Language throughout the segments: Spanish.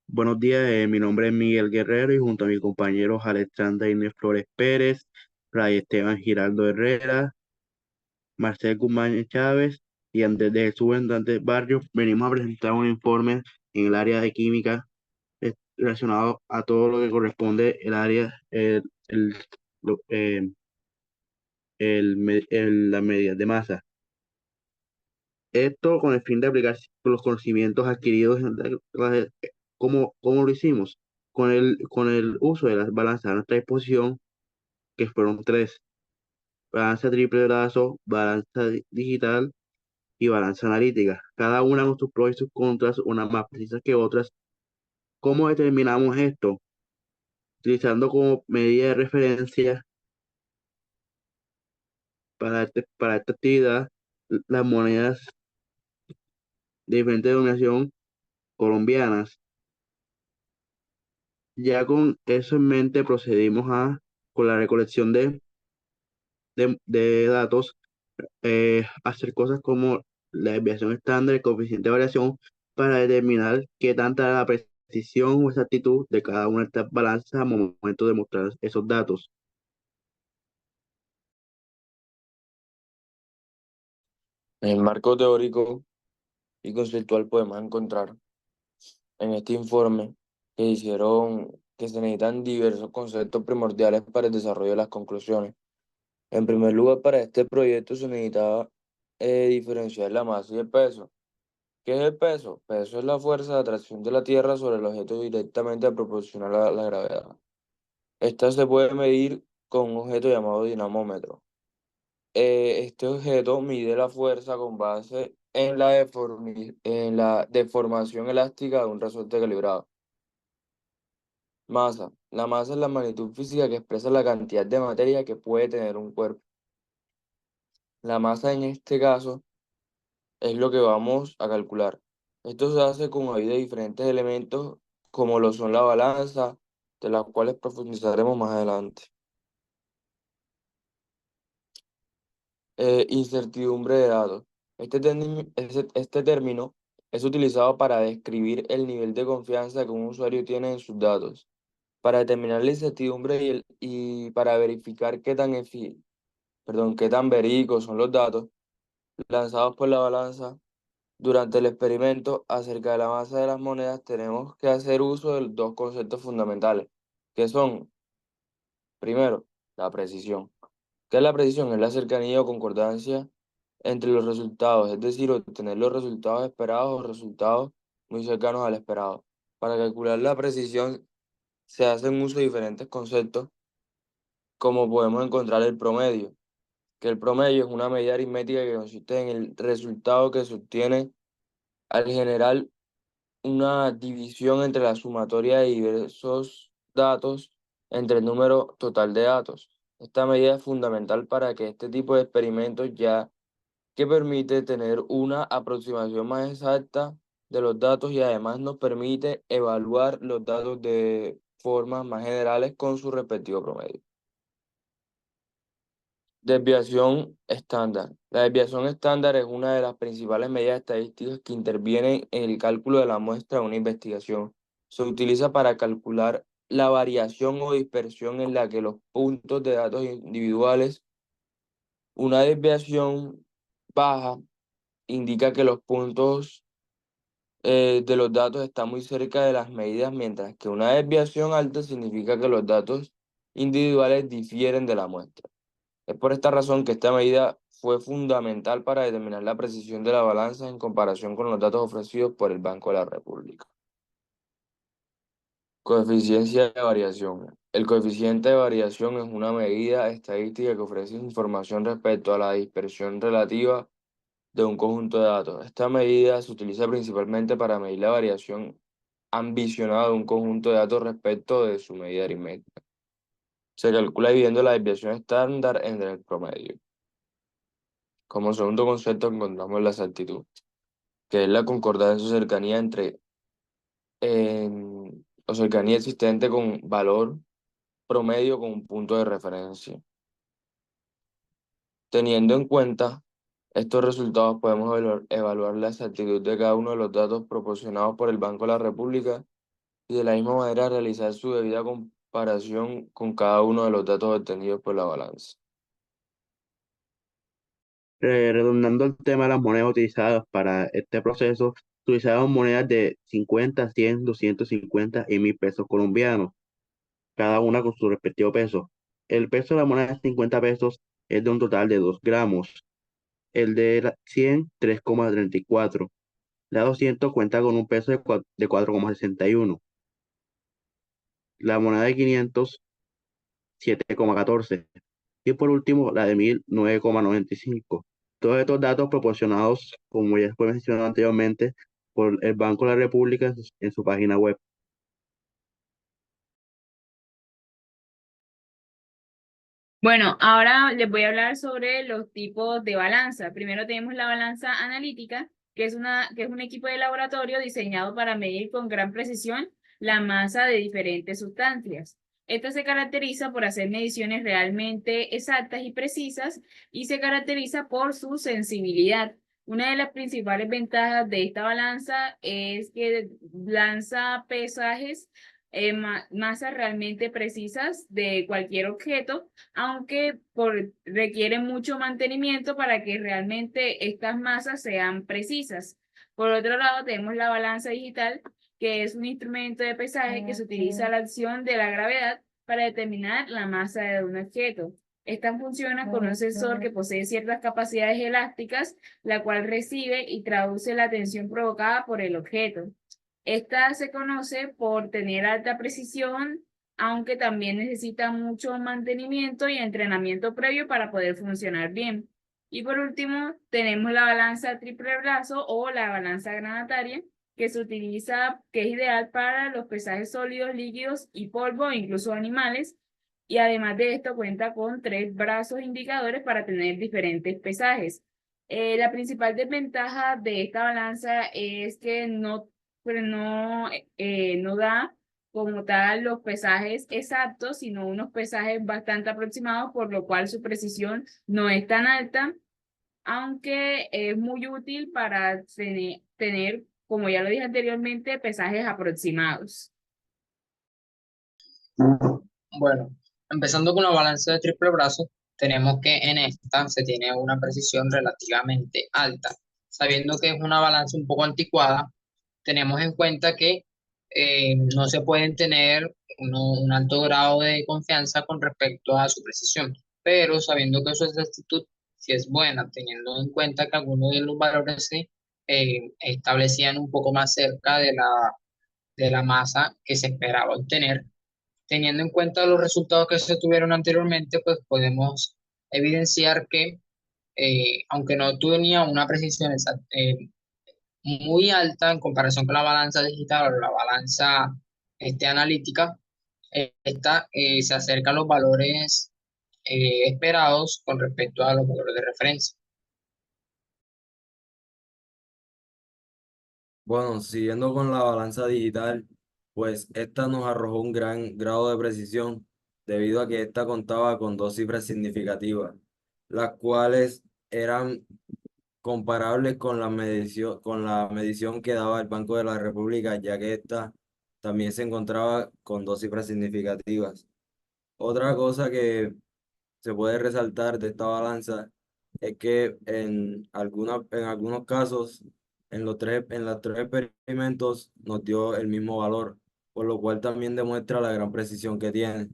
Buenos días, mi nombre es Miguel Guerrero y junto a mis compañeros Alexandra Inés Flores Pérez, Fray Esteban Giraldo Herrera, Marcel Guzmán Chávez y Andrés de Jesús Hernández Barrios, venimos a presentar un informe en el área de química relacionado a todo lo que corresponde el área, lo- eh, las medidas de masa. Esto con el fin de aplicar los conocimientos adquiridos ¿cómo lo hicimos? Con el uso de las balanzas a nuestra disposición, que fueron tres: balanza triple brazo, balanza digital y balanza analítica. Cada una con sus pros y sus contras, unas más precisas que otras. ¿Cómo determinamos esto? Utilizando como medida de referencia para esta actividad las monedas de diferente denominación colombianas. Ya con eso en mente procedimos con la recolección de datos, hacer cosas como la desviación estándar, el coeficiente de variación, para determinar qué tanta era la precisión o exactitud de cada una de estas balanzas al momento de mostrar esos datos. En el marco teórico y conceptual podemos encontrar en este informe que se necesitan diversos conceptos primordiales para el desarrollo de las conclusiones. En primer lugar, para este proyecto se necesitaba diferenciar la masa y el peso. ¿Qué es el peso? Peso es la fuerza de atracción de la Tierra sobre el objeto directamente proporcional a la gravedad. Esta se puede medir con un objeto llamado dinamómetro. Este objeto mide la fuerza con base en en la deformación elástica de un resorte calibrado. Masa. La masa es la magnitud física que expresa la cantidad de materia que puede tener un cuerpo. La masa en este caso es lo que vamos a calcular. Esto se hace con ayuda de diferentes elementos como lo son la balanza, de las cuales profundizaremos más adelante. Incertidumbre de datos. Este término es utilizado para describir el nivel de confianza que un usuario tiene en sus datos, para determinar la incertidumbre y para verificar qué tan verídicos son los datos lanzados por la balanza. Durante el experimento acerca de la masa de las monedas tenemos que hacer uso de dos conceptos fundamentales, que son, primero, la precisión. ¿Qué es la precisión? Es la cercanía o concordancia entre los resultados, es decir, obtener los resultados esperados o resultados muy cercanos al esperado. Para calcular la precisión se hacen uso de diferentes conceptos, como podemos encontrar el promedio, que el promedio es una medida aritmética que consiste en el resultado que se obtiene al generar una división entre la sumatoria de diversos datos entre el número total de datos. Esta medida es fundamental para que este tipo de experimentos ya que permite tener una aproximación más exacta de los datos y además nos permite evaluar los datos de formas más generales con su respectivo promedio. Desviación estándar. La desviación estándar es una de las principales medidas estadísticas que intervienen en el cálculo de la muestra de una investigación. Se utiliza para calcular la variación o dispersión en la que los puntos de datos individuales, una desviación baja indica que los puntos de los datos están muy cerca de las medidas, mientras que una desviación alta significa que los datos individuales difieren de la muestra. Es por esta razón que esta medida fue fundamental para determinar la precisión de la balanza en comparación con los datos ofrecidos por el Banco de la República. Coeficiencia de variación. El coeficiente de variación es una medida estadística que ofrece información respecto a la dispersión relativa de un conjunto de datos. Esta medida se utiliza principalmente para medir la variación ambicionada de un conjunto de datos respecto de su medida aritmética. Se calcula dividiendo la desviación estándar entre el promedio. Como segundo concepto encontramos la exactitud, que es la concordancia o cercanía o cercanía existente con valor promedio con un punto de referencia. Teniendo en cuenta estos resultados, podemos evaluar la exactitud de cada uno de los datos proporcionados por el Banco de la República y de la misma manera realizar su debida comparación con cada uno de los datos obtenidos por la balanza. Redundando el tema de las monedas utilizadas para este proceso, se utilizaron monedas de 50, 100, 250 y 1000 pesos colombianos, cada una con su respectivo peso. El peso de la moneda de 50 pesos es de un total de 2 gramos, el de la 100, 3,34. La 200 cuenta con un peso de 4,61. La moneda de 500, 7,14. Y por último, la de 1000, 9,95. Todos estos datos proporcionados, como ya fue mencionado anteriormente, por el Banco de la República en su página web. Bueno, ahora les voy a hablar sobre los tipos de balanza. Primero tenemos la balanza analítica, que es un equipo de laboratorio diseñado para medir con gran precisión la masa de diferentes sustancias. Esta se caracteriza por hacer mediciones realmente exactas y precisas y se caracteriza por su sensibilidad. Una de las principales ventajas de esta balanza es que lanza pesajes, masas realmente precisas de cualquier objeto, aunque requiere mucho mantenimiento para que realmente estas masas sean precisas. Por otro lado, tenemos la balanza digital, que es un instrumento de pesaje que se utiliza la acción de la gravedad para determinar la masa de un objeto. Esta funciona con un sensor que posee ciertas capacidades elásticas, la cual recibe y traduce la tensión provocada por el objeto. Esta se conoce por tener alta precisión, aunque también necesita mucho mantenimiento y entrenamiento previo para poder funcionar bien. Y por último, tenemos la balanza triple brazo o la balanza granataria, que se utiliza, que es ideal para los pesajes sólidos, líquidos y polvo, incluso animales. Y además de esto, cuenta con 3 brazos indicadores para tener diferentes pesajes. La principal desventaja de esta balanza es que no da como tal los pesajes exactos, sino unos pesajes bastante aproximados, por lo cual su precisión no es tan alta, aunque es muy útil para tener, como ya lo dije anteriormente, pesajes aproximados. Bueno, empezando con la balanza de triple brazo, tenemos que en esta se tiene una precisión relativamente alta. Sabiendo que es una balanza un poco anticuada, tenemos en cuenta que no se pueden tener un alto grado de confianza con respecto a su precisión, pero sabiendo que su exactitud sí es buena, teniendo en cuenta que algunos de los valores se establecían un poco más cerca de la masa que se esperaba obtener. Teniendo en cuenta los resultados que se tuvieron anteriormente, pues podemos evidenciar que, aunque no tenía una precisión muy alta en comparación con la balanza digital o la balanza analítica, esta se acerca a los valores esperados con respecto a los valores de referencia. Bueno, siguiendo con la balanza digital, pues esta nos arrojó un gran grado de precisión debido a que esta contaba con dos cifras significativas, las cuales eran comparables con la medición que daba el Banco de la República, ya que esta también se encontraba con dos cifras significativas. Otra cosa que se puede resaltar de esta balanza es que en algunos casos, en los tres experimentos nos dio el mismo valor, por lo cual también demuestra la gran precisión que tiene,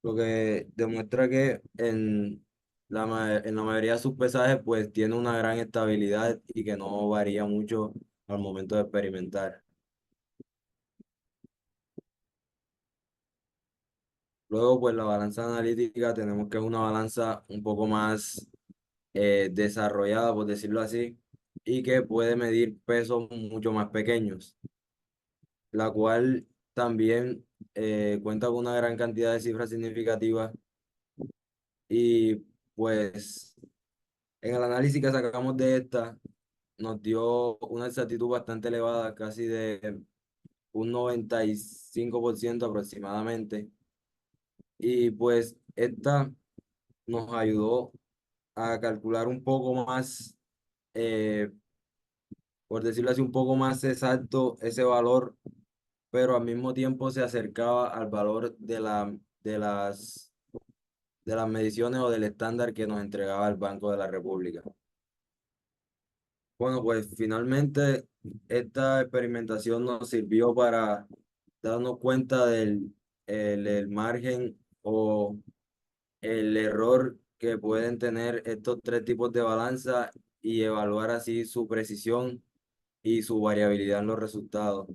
lo que demuestra que en la mayoría de sus pesajes pues tiene una gran estabilidad y que no varía mucho al momento de experimentar. Luego pues la balanza analítica tenemos que es una balanza un poco más desarrollada, por decirlo así, y que puede medir pesos mucho más pequeños, la cual también cuenta con una gran cantidad de cifras significativas y pues en el análisis que sacamos de esta nos dio una exactitud bastante elevada, casi de un 95% aproximadamente, y pues esta nos ayudó a calcular un poco más, eh, por decirlo así, un poco más exacto ese valor pero al mismo tiempo se acercaba al valor de las mediciones o del estándar que nos entregaba el Banco de la República. Bueno, pues finalmente esta experimentación nos sirvió para darnos cuenta el margen o el error que pueden tener estos tres tipos de balanza y evaluar así su precisión y su variabilidad en los resultados.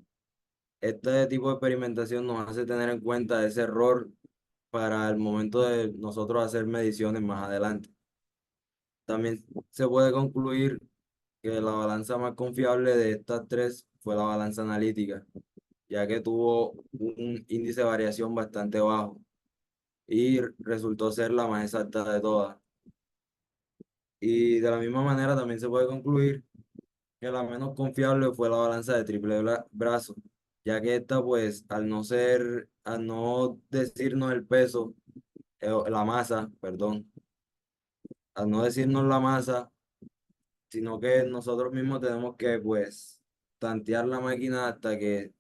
Este tipo de experimentación nos hace tener en cuenta ese error para el momento de nosotros hacer mediciones más adelante. También se puede concluir que la balanza más confiable de estas tres fue la balanza analítica, ya que tuvo un índice de variación bastante bajo y resultó ser la más exacta de todas. Y de la misma manera también se puede concluir que la menos confiable fue la balanza de triple brazo, ya que esta pues al no decirnos el peso, la masa, perdón, al no decirnos la masa, sino que nosotros mismos tenemos que pues tantear la máquina hasta que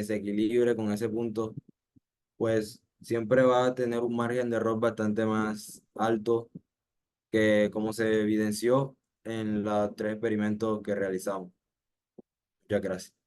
se equilibre con ese punto, pues siempre va a tener un margen de error bastante más alto que como se evidenció en los tres experimentos que realizamos. Muchas gracias.